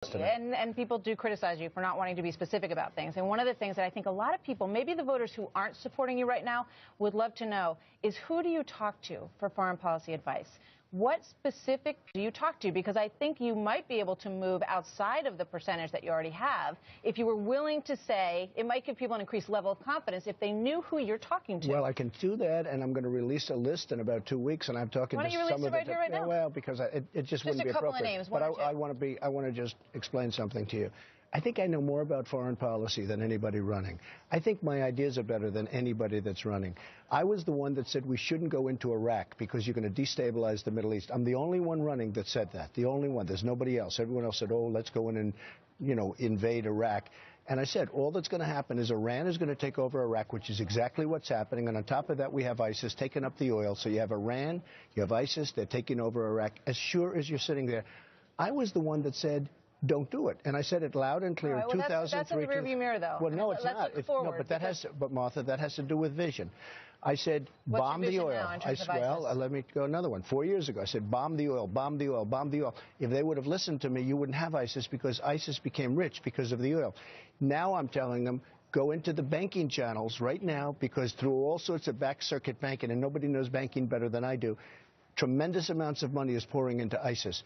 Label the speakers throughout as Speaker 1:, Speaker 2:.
Speaker 1: And people do criticize you for not wanting to be specific about things. And one of the things that I think a lot of people, maybe the voters who aren't supporting you right now, would love to know is who do you talk to for foreign policy advice? What specific do you talk to? Because I think you might be able to move outside of the percentage that you already have if you were willing to say, it might give people an increased level of confidence if they knew who you're talking to.
Speaker 2: Well, I can do that, and I'm going to release a list in about 2 weeks, and I'm talking
Speaker 1: to some of the... Why don't you release it right here, right now?
Speaker 2: Well, because it just wouldn't be appropriate.
Speaker 1: Just a couple of names,
Speaker 2: I want to just explain something to you. I think I know more about foreign policy than anybody running. I think my ideas are better than anybody that's running. I was the one that said we shouldn't go into Iraq because you're going to destabilize the Middle East. I'm the only one running that said that. The only one. There's nobody else. Everyone else said, oh, let's go in and, invade Iraq. And I said, all that's going to happen is Iran is going to take over Iraq, which is exactly what's happening. And on top of that, we have ISIS taking up the oil. So you have Iran, you have ISIS, they're taking over Iraq. As sure as you're sitting there, I was the one that said, don't do it. And I said it loud and clear in 2003.
Speaker 1: That's in the rearview mirror, though.
Speaker 2: Well, no, it's not.
Speaker 1: No,
Speaker 2: but Martha, that has to do with vision. I said, bomb the oil. Let me go another one. 4 years ago, I said, bomb the oil, bomb the oil, bomb the oil. If they would have listened to me, you wouldn't have ISIS because ISIS became rich because of the oil. Now I'm telling them, go into the banking channels right now because through all sorts of back circuit banking, and nobody knows banking better than I do, tremendous amounts of money is pouring into ISIS.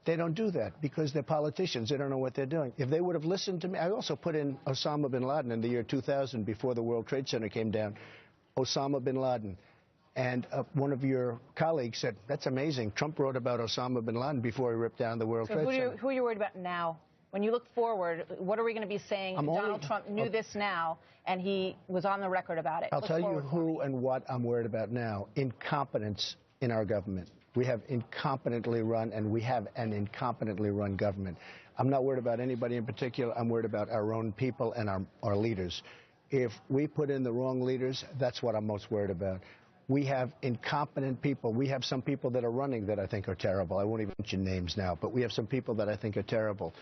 Speaker 2: They don't do that because they're politicians. They don't know what they're doing. If they would have listened to me, I also put in Osama bin Laden in the year 2000 before the World Trade Center came down. Osama bin Laden. And one of your colleagues said, that's amazing. Trump wrote about Osama bin Laden before he ripped down the World Trade Center.
Speaker 1: Who are you worried about now? When you look forward, what are we going to be saying? Donald Trump knew this now, and he was on the record about it.
Speaker 2: I'll tell you who and what I'm worried about now. Incompetence in our government. We have incompetently run, and we have an incompetently run government. I'm not worried about anybody in particular. I'm worried about our own people and our leaders. If we put in the wrong leaders, that's what I'm most worried about. We have incompetent people. We have some people that are running that I think are terrible. I won't even mention names now, but we have some people that I think are terrible.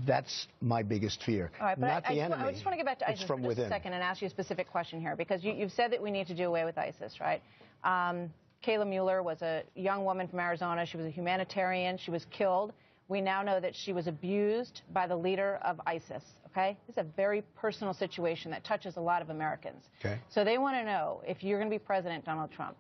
Speaker 2: That's my biggest fear.
Speaker 1: All right, but
Speaker 2: not the enemy.
Speaker 1: I just want to get back to ISIS for just a second and ask you a specific question here, because you've said that we need to do away with ISIS, right? Kayla Mueller was a young woman from Arizona. She was a humanitarian. She was killed. We now know that she was abused by the leader of ISIS, okay? This is a very personal situation that touches a lot of Americans.
Speaker 2: Okay.
Speaker 1: So they want to know, if you're going to be President Donald Trump,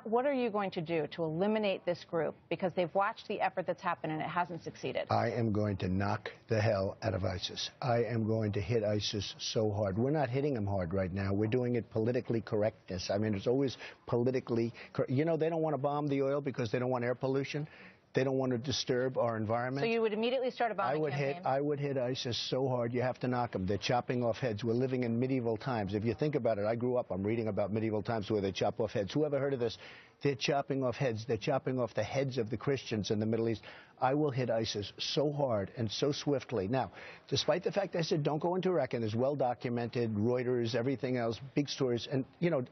Speaker 1: what are you going to do to eliminate this group? Because they've watched the effort that's happened and it hasn't succeeded.
Speaker 2: I am going to knock the hell out of ISIS. I am going to hit ISIS so hard. We're not hitting them hard right now. We're doing it politically correctness. I mean, it's always politically correct. You know, they don't want to bomb the oil because they don't want air pollution. They don't want to disturb our environment.
Speaker 1: So you would immediately start a bombing campaign?
Speaker 2: I would hit ISIS so hard, you have to knock them. They're chopping off heads. We're living in medieval times. If you think about it, I grew up, I'm reading about medieval times where they chop off heads. Who ever heard of this? They're chopping off heads. They're chopping off the heads of the Christians in the Middle East. I will hit ISIS so hard and so swiftly. Now, despite the fact I said don't go into Iraq, and it's well documented, Reuters, everything else, big stories. And,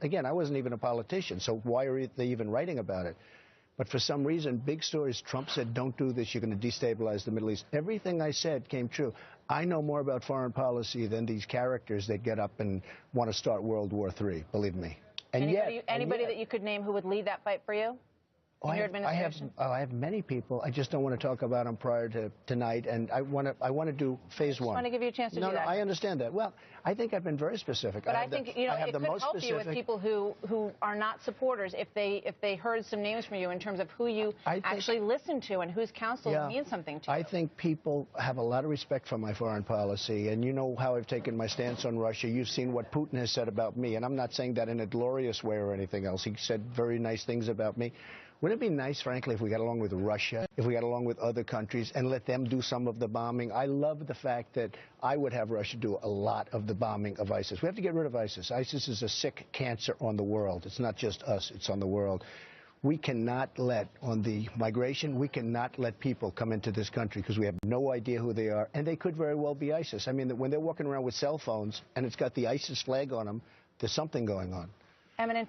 Speaker 2: again, I wasn't even a politician, so why are they even writing about it? But for some reason, big stories, Trump said, don't do this, you're going to destabilize the Middle East. Everything I said came true. I know more about foreign policy than these characters that get up and want to start World War III, believe me. And
Speaker 1: anybody that you could name who would lead that fight for you? I
Speaker 2: have many people. I just don't want to talk about them prior to tonight, and I want to do phase one.
Speaker 1: I want to give you a chance to do that.
Speaker 2: No, I understand that. Well, I think I've been very specific.
Speaker 1: But I think it could help you with people who are not supporters if they heard some names from you in terms of who you actually listen to and whose counsel means something to you.
Speaker 2: I think people have a lot of respect for my foreign policy, and you know how I've taken my stance on Russia. You've seen what Putin has said about me, and I'm not saying that in a glorious way or anything else. He said very nice things about me. Wouldn't it be nice, frankly, if we got along with Russia, if we got along with other countries and let them do some of the bombing? I love the fact that I would have Russia do a lot of the bombing of ISIS. We have to get rid of ISIS. ISIS is a sick cancer on the world. It's not just us. It's on the world. We cannot let, on the migration, we cannot let people come into this country because we have no idea who they are. And they could very well be ISIS. I mean, when they're walking around with cell phones and it's got the ISIS flag on them, there's something going on.
Speaker 1: Eminent